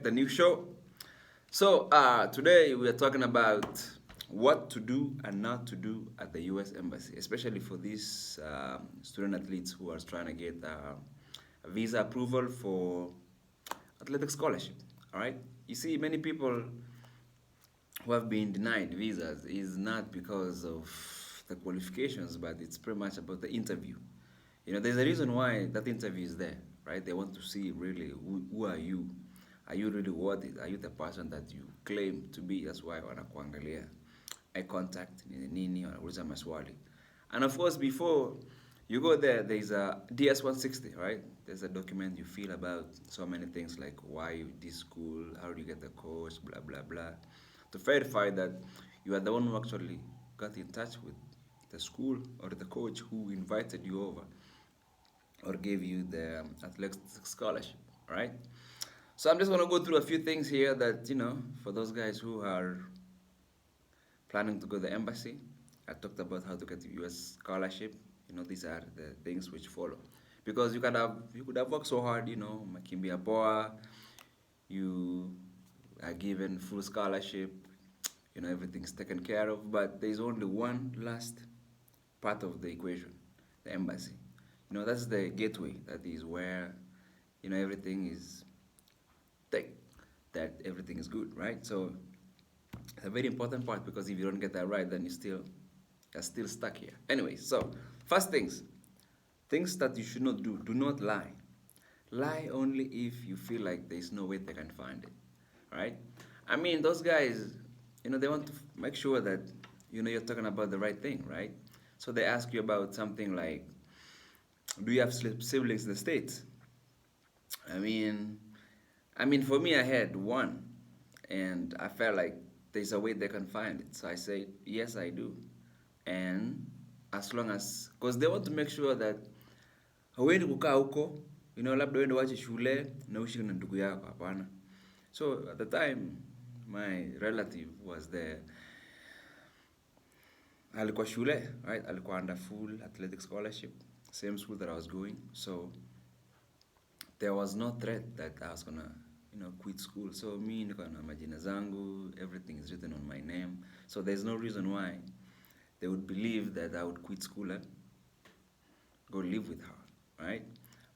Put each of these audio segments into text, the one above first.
The new show. Today we are talking about what to do and not to do at the U.S. Embassy, especially for these student athletes who are trying to get a visa approval for athletic scholarship. All right. You see, many people who have been denied visas is not because of the qualifications, but it's pretty much about the interview. There's a reason why that interview is there, right? They want to see really who are you? Are you really worth it? Are you the person that you claim to be? That's why wanakuangalia eye contact, nini, wanauliza maswali. And of course, before you go there, there's a DS-160, right? There's a document you feel about so many things like why you this school, how do you get the course, blah, blah, blah. To verify that you are the one who actually got in touch with the school or the coach who invited you over or gave you the athletic scholarship, right? So I'm just gonna go through a few things here that for those guys who are planning to go to the embassy. I talked about how to get the U.S. scholarship. These are the things which follow, because you could have worked so hard. Makimbia Poa, you are given full scholarship. Everything's taken care of, but there's only one last part of the equation, the embassy. That's the gateway. That is where everything is take that everything is good, right? So it's a very important part, because if you don't get that right, then you're still stuck here. Anyway, so first things that you should not do. Do not lie. Lie only if you feel like there's no way they can find it, right? I mean, those guys, they want to make sure that you're talking about the right thing, right? So they ask you about something like, do you have siblings in the states? I mean, for me, I had one, and I felt like there's a way they can find it. So I said, yes, I do. And as long as, because they want to make sure that hauendi kukaa huko, labda uende wache shule na uishi na ndugu yako, hapana. So at the time, my relative was there. Alikuwa shule, right? Alikuwa under full athletic scholarship, same school that I was going. So there was no threat that I was gonna, quit school. So me, niko na majina zangu, everything is written on my name. So there's no reason why they would believe that I would quit school and go live with her, right?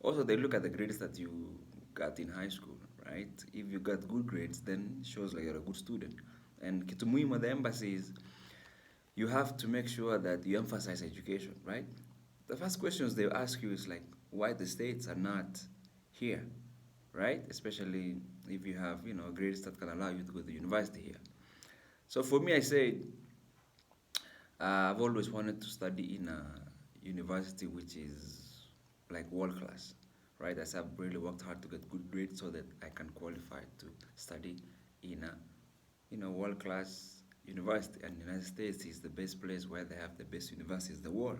Also, they look at the grades that you got in high school, right? If you got good grades, then it shows like you're a good student. And kitu muhimu at the embassy is you have to make sure that you emphasize education, right? The first questions they ask you is like, why the states are not here, right? Especially if you have, grades that can allow you to go to university here. So for me, I said, I've always wanted to study in a university which is like world class, right? As I've really worked hard to get good grades so that I can qualify to study in a, world class university. And the United States is the best place where they have the best universities in the world.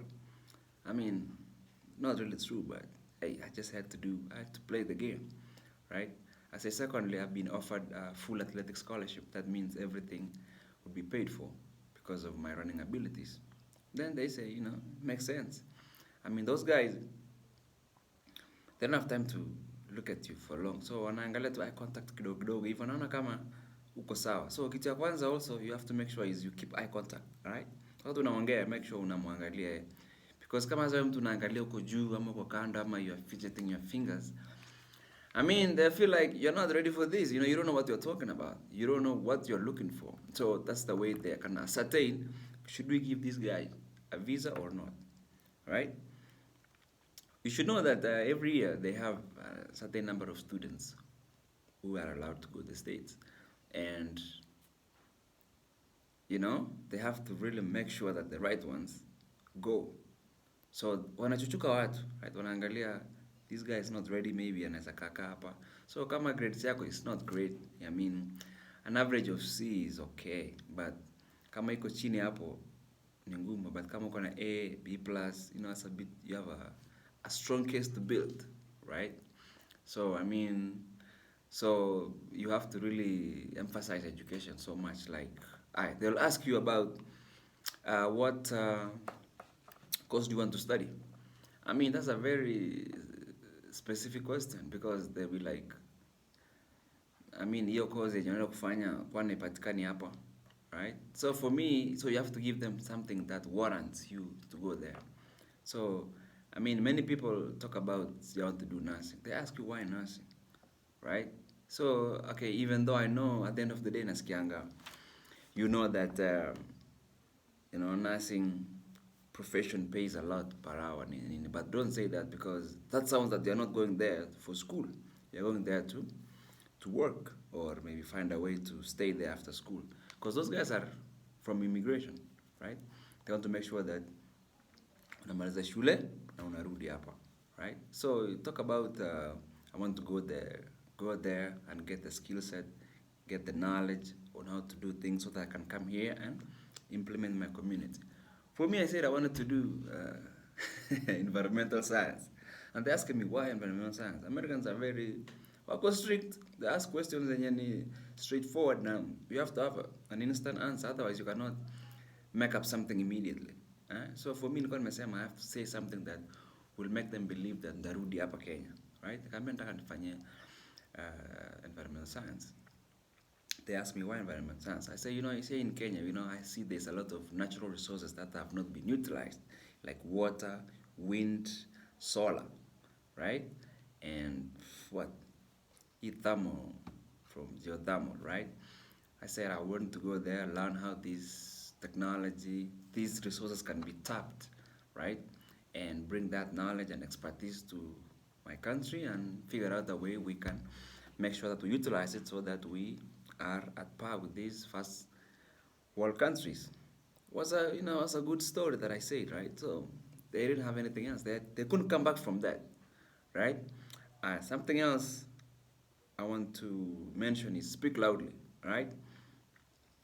I mean, not really true, but hey, I had to play the game, right? I say, secondly, I've been offered a full athletic scholarship. That means everything would be paid for because of my running abilities. Then they say, makes sense. I mean, those guys, they don't have time to look at you for long. So wanaangalia tu eye contact kidogo kidogo hivyo, naona kama uko sawa. So kitu ya kwanza also you have to make sure is you keep eye contact, alright? Wakati unaongea, make sure unamwangalia yeye. Because kama sasa mtu unaangalia uko juu ama uko kando ama you are fidgeting your fingers, I mean, they feel like you're not ready for this. You don't know what you're talking about. You don't know what you're looking for. So that's the way they can ascertain, should we give this guy a visa or not, right? You should know that every year they have a certain number of students who are allowed to go to the States. And, they have to really make sure that the right ones go. So wanachuchuka watu, right? Wanaangalia, this guy is not ready, maybe anaweza kaka hapa. So kama grades yako is not great, I mean, an average of C is okay, but kama iko chini hapo ni ngumu. But kama uko na A, B+, it's a bit, you have a strong case to build, right? So I mean, so you have to really emphasize education so much. Like, they'll ask you about what course do you want to study. I mean, that's a very specific question, because they'll be like, I mean hiyo course yenye unaenda kufanya kwani ipatikani hapa, right? So for me, so you have to give them something that warrants you to go there. So I mean, many people talk about they want to do nursing. They ask you why nursing, right? So okay, even though I know at the end of the day, nasikianga, you know that nursing profession pays a lot per hour, but don't say that because that sounds that you're not going there for school. You're going there to work or maybe find a way to stay there after school. Because those guys are from immigration, right? They want to make sure that unamaliza shule na unarudi hapa, right? So you talk about I want to go there and get the skill set, get the knowledge on how to do things so that I can come here and implement my community. For me, I said I wanted to do environmental science. And they asked me why environmental science. Americans are very wako strict. They ask questions and straightforward now. You have to have an instant answer, otherwise you cannot make up something immediately. So for me, nilikuwa nimesema I have to say something that will make them believe that ndarudi hapa Kenya, right? Kama nataka nifanye environmental science. They ask me why environmental science. I say, you say in Kenya, I see there's a lot of natural resources that have not been utilized, like water, wind, solar, right? And what? Thermal, from geothermal, right? I said I want to go there, learn how these resources can be tapped, right? And bring that knowledge and expertise to my country and figure out a way we can make sure that we utilize it so that we are at par with these first world countries. Was a good story that I said, right? So they didn't have anything else. They couldn't come back from that, right? Something else I want to mention is speak loudly, right?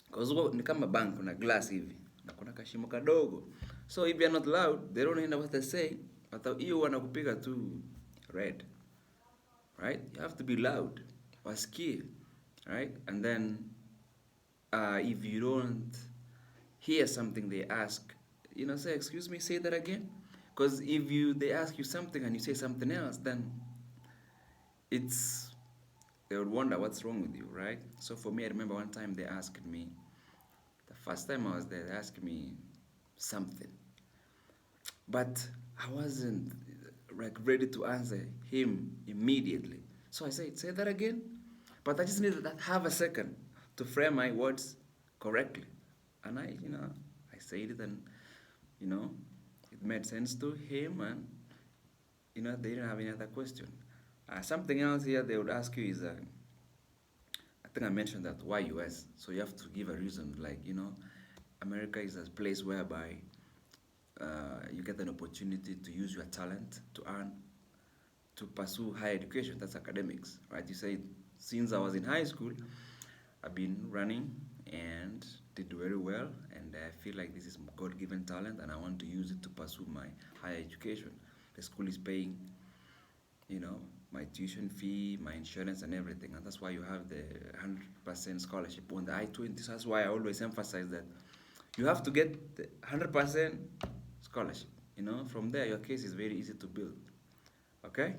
Because ni kama bank, kuna glass hivi na kuna kashimo kadogo. So if you're not loud, they don't know what they say. Hata hiyo wanakupiga tu red, right? You have to be loud, wasikie, right? And then if you don't hear something they ask, say, excuse me, say that again. Because if they ask you something and you say something else, then they would wonder what's wrong with you, right? So for me, I remember one time they asked me, the first time I was there, they asked me something. But I wasn't ready to answer him immediately. So I said, say that again. But I just needed that half a second to frame my words correctly. And I said it and, it made sense to him and, they didn't have any other question. Something else here they would ask you is, I think I mentioned that, why US? So you have to give a reason, like, America is a place whereby you get an opportunity to use your talent to earn, to pursue higher education. That's academics, right? You say, since I was in high school, I've been running and did very well, and I feel like this is God-given talent, and I want to use it to pursue my higher education. The school is paying, my tuition fee, my insurance, and everything, and that's why you have the 100% scholarship on the I-20. So that's why I always emphasize that you have to get the 100% scholarship. From there, your case is very easy to build. Okay?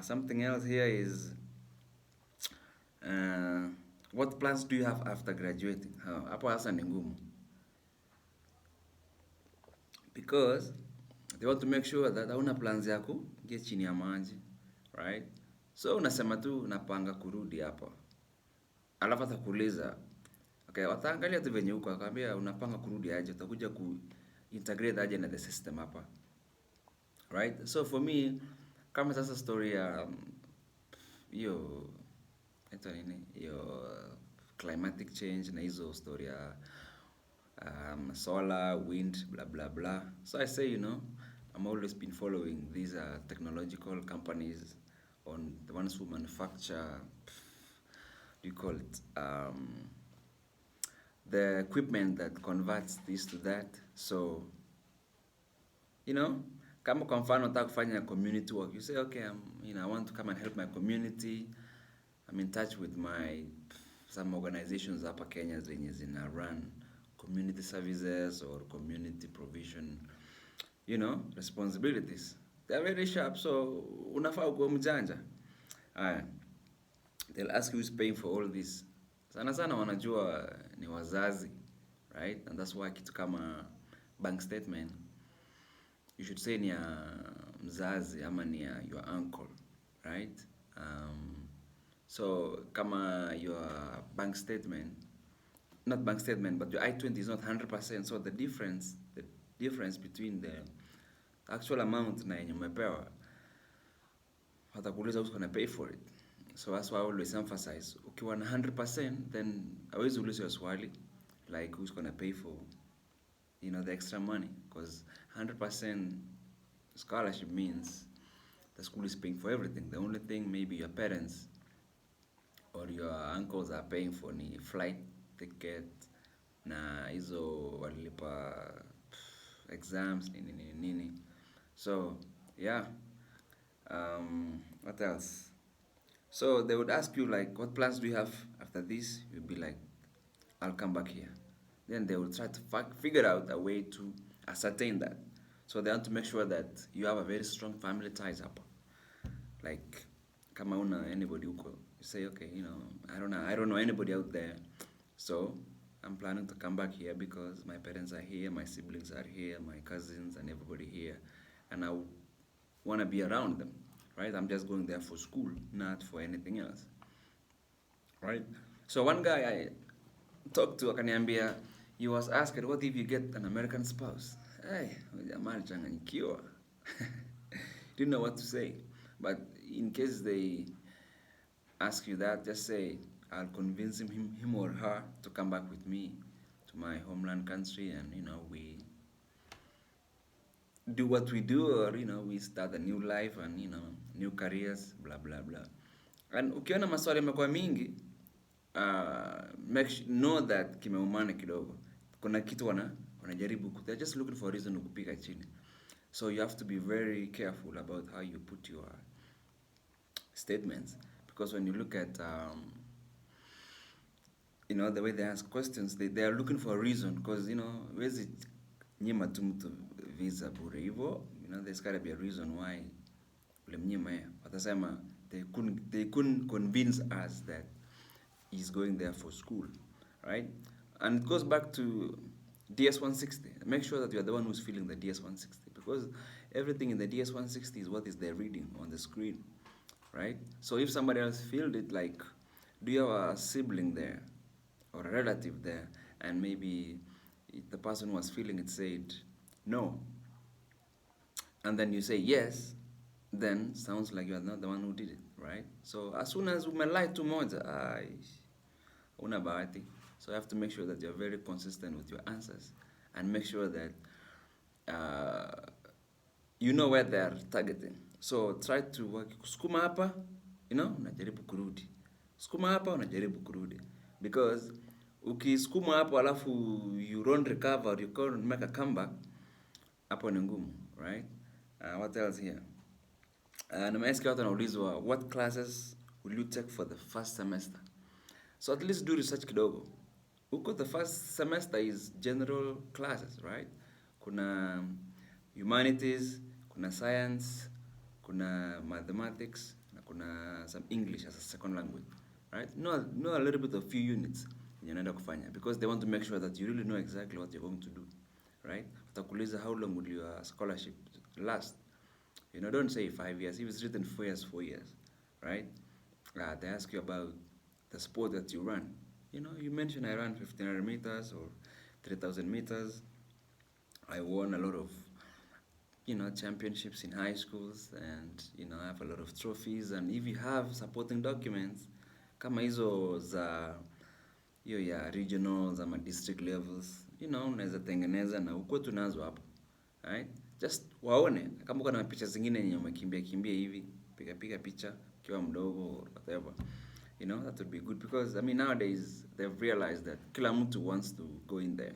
Something else here is, what plans do you have after graduating? Hapo hasa ni ngumu. Because they want to make sure that hauna plans ya kuingia chini ya maji, right? So unasema tu napanga kurudi hapa. Alafu atakuuliza, okay, wataangalia tu venye uko, akwambia unapanga kurudi aje, utakuja integrate aje na the system hapa. Right? So for me, kama sasa story ya hiyo climatic change na hizo story ya solar, wind, blah blah blah. So I say, I'm always been following these technological companies, on the ones who manufacture, the equipment that converts this to that. So, kama kwa mfano nataka kufanya community work, you say, okay, I want to come and help my community. I'm in touch with some organizations hapa Kenya zenye zina run community services or community provision, responsibilities. They're very sharp, so unafaa kuwa mjanja. they'll ask you who's paying for all this. Sana sana wanajua ni wazazi, right? And that's why kitu kama bank statement, you should say ni ya mzazi ama ni ya your uncle, right? So kama your bank statement, not bank statement, but your I-20 is not 100%, so the difference between the actual amount na yenye umepewa, watakuuliza who's gonna pay for it. So that's why I always emphasize, ukiwa na 100%, then hawezi ulizwa swali like who's gonna pay for, you know, the extra money, because 100% scholarship means the school is paying for everything. The only thing maybe your parents or your uncles are paying for ni flight ticket na hizo walilipa exams nini. So yeah, what else? So they would ask you like, what plans do you have after this? You'd be like, I'll come back here. Then they will try to figure out a way to ascertain that. So they want to make sure that you have a very strong family ties up. Like, kama una anybody huko, you say, okay, you know, I don't know anybody out there. So I'm planning to come back here because my parents are here, my siblings are here, my cousins and everybody here, and I want to be around them, right? I'm just going there for school, not for anything else, right? So one guy I talked to akaniambia, he was asked, what if you get an American spouse? Hey, jamaa alichanganyikiwa. Didn't know what to say. But in case they ask you that, just say, I'll convince him or her to come back with me to my homeland country, and you know, we do what we do, or you know, we start a new life and you know, new careers, blah blah blah. And ukiona maswali yamekuwa mingi, know that kimeumana kidogo. Kuna kitu wanajaribu they're just looking for a reason to kupiga chini. So you have to be very careful about how you put your statements, because when you look at you know, the way they ask questions, they are looking for a reason, because you know, wezi nyima tu mtu visa bure hivyo, you know, there's got to be a reason why ulimnyima ya. Watasema they couldn't convince us that he's going there for school, right? And it goes back to DS-160. Make sure that you are the one who's filling the DS-160, because everything in the DS-160 is what is they're reading on the screen, right? So if somebody else filled it, like, do you have a sibling there or a relative there, and maybe the person who was filling it said no, and then you say yes, then sounds like you are not the one who did it, right? So as soon as umelai tu moja, una bahati. So you have to make sure that you're very consistent with your answers, and make sure that you know where they're targeting. So try to work, sukuma hapa, you know, unajaribu kurudi. Sukuma hapa, unajaribu kurudi. Because ukisukuma hapo alafu you don't recover, you can't make a comeback, hapo ni ngumu, right? What else here? Nimesikia watu wanaulizwa, what classes will you take for the first semester? So at least do research kidogo. Huko the first semester is general classes, right? Kuna humanities, kuna science, kuna mathematics, na kuna some English as a second language, right? Know a little bit of few units yenye unaenda kufanya, because they want to make sure that you really know exactly what you're going to do, right? Watakuuliza, how long will your scholarship last? You know, don't say 5 years. If it's written 4 years, 4 years, right? They ask you about the sport that you run. You know, you mentioned I ran 1500 meters or 3000 meters. I won a lot of, you know, championships in high schools, and you know, I have a lot of trophies. And if you have supporting documents, kama hizo za hiyo ya regionals ama district levels, you know, unaweza tengeneza na uko tunazo hapo, right? Just waone kama uko na picha zingine yenye umekimbia hivi, piga picha ukiwa mdogo or whatever. You know, that would be good, because I mean, nowadays they've realized that kila mtu wants to go in there.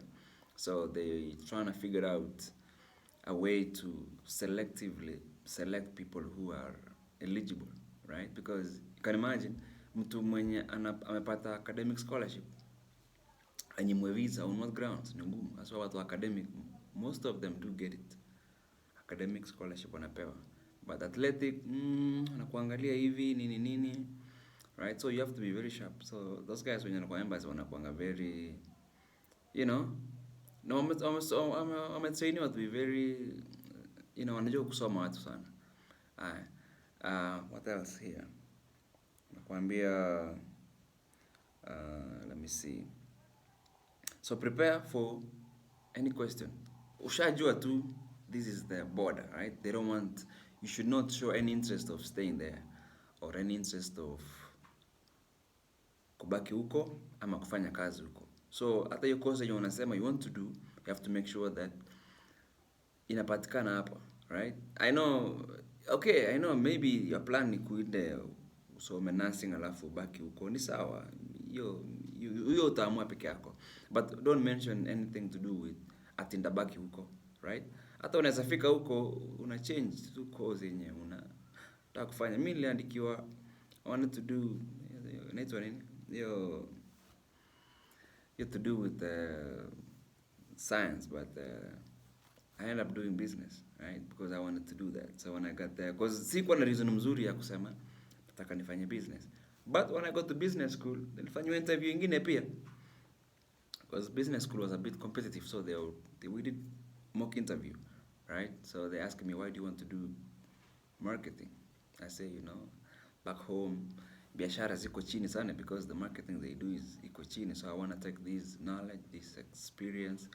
So they trying to figure out a way to selectively select people who are eligible, right? Because you can imagine mtu mwenye amepata academic scholarship anyimwe visa on what grounds? Ni ngumu. That's why watu academic, most of them do get it. Academic scholarship wanapewa. But athletic, wanakuangalia hivi nini. right? So you have to be very sharp. So those guys when you're embassy wanakuanga very, you know, no, wametrainiwa to be very, you know, wanajua kusoma watu sana. What else here? Nakwambia, let me see. So prepare for any question. Ushajua tu, this is the border, right? They don't want, you should not show any interest of staying there or any interest of kubaki huko ama kufanya kazi huko. So hata hiyo course yenye unasema you want to do, you have to make sure that inapatikana hapa, right? I know, okay, I know maybe your plan ni kuende usome nursing alafu baki huko, ni sawa. Hiyo utaamua peke yako. But don't mention anything to do with ati ndabaki huko, right? Hata unaweza fika huko una change tu course yenye unataka kufanya. Mimi niliandikiwa I wanted to do, inaitwa nini? Hiyo to do with science, but I ended up doing business, right? Because I wanted to do that. So when I got there, because sikuwa na reason mzuri ya kusema nataka nifanye business. But when I got to business school, nilifanywa interview ingine pia. Because business school was a bit competitive, so we did mock interview, right? So they asked me, why do you want to do marketing? I say, you know, back home, biashara ziko chini sana because the marketing they do is iko chini. So I want to take this knowledge, this experience,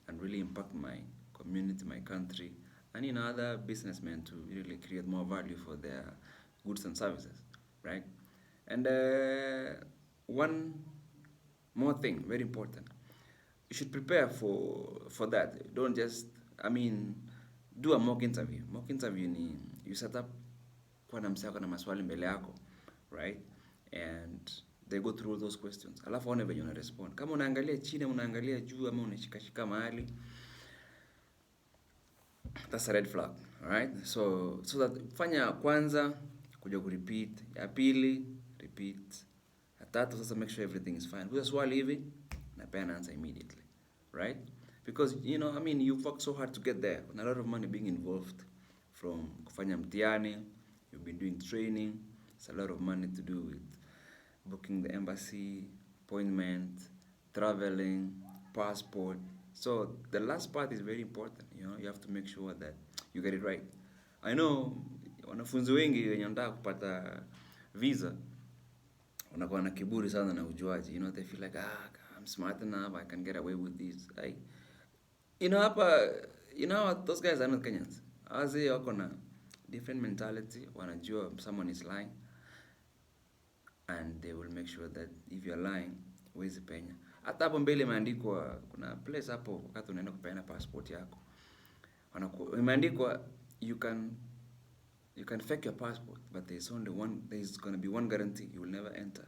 and really impact my community, my country, and in other businessmen to really create more value for their goods and services, right? And one more thing, very important. You should prepare for that. Don't just, I mean, do a mock interview. Mock interview ni you set up kwa na msako na maswali mbele yako, right? And they go through those questions. Alafu waone venye una respond. Kama unaangalia chini, unaangalia juu ama unashikashika mahali, that's a red flag, right? So that fanya kwanza kuja kurepeat, ya pili repeat, ya tatu sasa make sure everything is fine. Kuja swali hivi na peana answer immediately, right? Because you know, I mean, you've worked so hard to get there, and a lot of money being involved from kufanya mtihani, you've been doing training. It's a lot of money to do with booking the embassy, appointment, traveling, passport. So the last part is very important. You know, you have to make sure that you get it right. I know wanafunzi wengi wenye wanataka kupata visa wanakuwa na kiburi sana na ujuaji. You know, they feel like, I'm smart enough, I can get away with this. You know, those guys are not Kenyans. Azi wako na different mentality, wanajua someone is lying, and they will make sure that if you're lying, huwezi penya. Hata hapo mbele imeandikwa, kuna place hapo wakati unaenda kupeana passport yako, imeandikwa you can fake your passport, but there's going to be one guarantee: you will never enter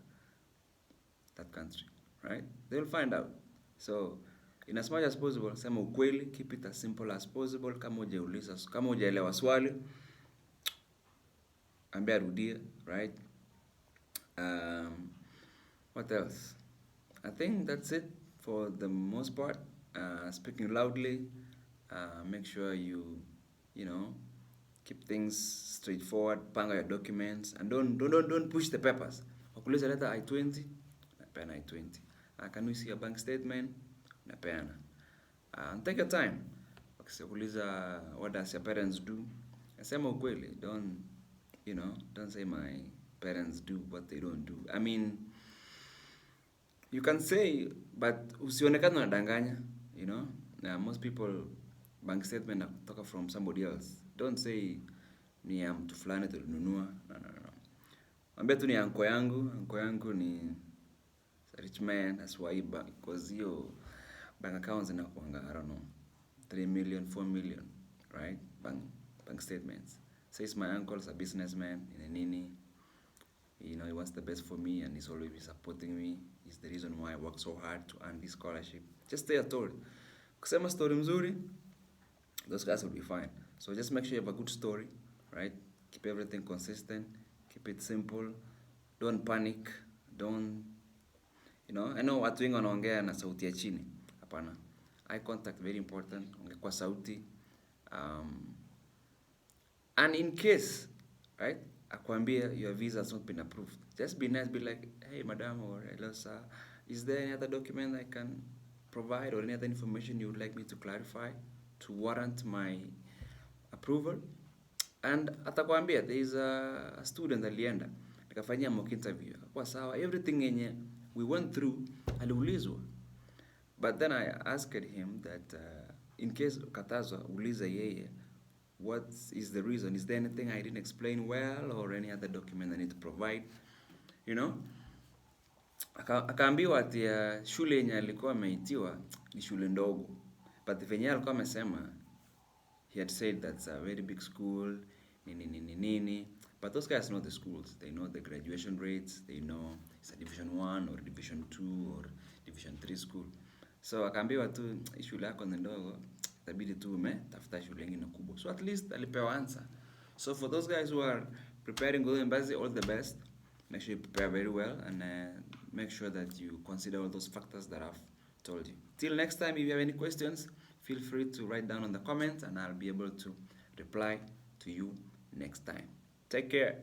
that country, right? They will find out. So in as much as possible, sema ukweli, keep it as simple as possible. Kama hujaelewa swali, ambia rudia, right? What else? I think that's it for the most part. Speaking loudly, make sure you know, keep things straightforward, panga your documents, and don't push the papers. Wakuuliza leta I-20, napeana I-20. Can we see a bank statement? Napeana. And take your time. Wakikuuliza what does your parents do? Sema ukweli. Don't say my parents do what they don't do. I mean, you can say, but usionekane unadanganya, you know. Most people bank statement natoka from somebody else. Don't say ni ya mtu fulani tulinunua. No. Ambia tu ni anko yangu ni rich man, that's why because your bank accounts zinakuanga, I don't know, 3 million, 4 million, right? Bank statements. Says my uncle's a businessman in nini. You know, he wants the best for me and he's always supporting me. He's the reason why I work so hard to earn this scholarship. Just tell a story. Kusema story mzuri, those guys will be fine. So just make sure you have a good story, right? Keep everything consistent. Keep it simple. Don't panic. Don't, you know, I know watu wengi wanaongea na sauti ya chini. Hapana. Eye contact very important. Ongea kwa sauti. And in case, right? akwambia your visa has not been approved, just be nice, be like, hey madam or hello sir, is there any other document I can provide or any other information you would like me to clarify to warrant my approval? And atakwambia there is a student alienda nikafanyia mock interview kwa sawa, everything yenye we went through aliulizwa. But then I asked him that in case katazwa, uliza yeye, what is the reason? Is there anything I didn't explain well or any other document I need to provide? You know? Akaambiwa ati shule yenye alikuwa ameitiwa ni shule ndogo. But venye alikuwa amesema, he had said that's a very big school, nini. But those guys know the schools. They know the graduation rates. They know it's a Division 1 or Division 2 or Division 3 school. So akaambiwa tu shule yako ni ndogo, itabidi tu umetafuta shule nyingine kubwa. So at least alipewa answer. So for those guys who are preparing Golden Embassy, all the best. Make sure you prepare very well and make sure that you consider all those factors that I've told you. Till next time, if you have any questions, feel free to write down on the comments and I'll be able to reply to you next time. Take care.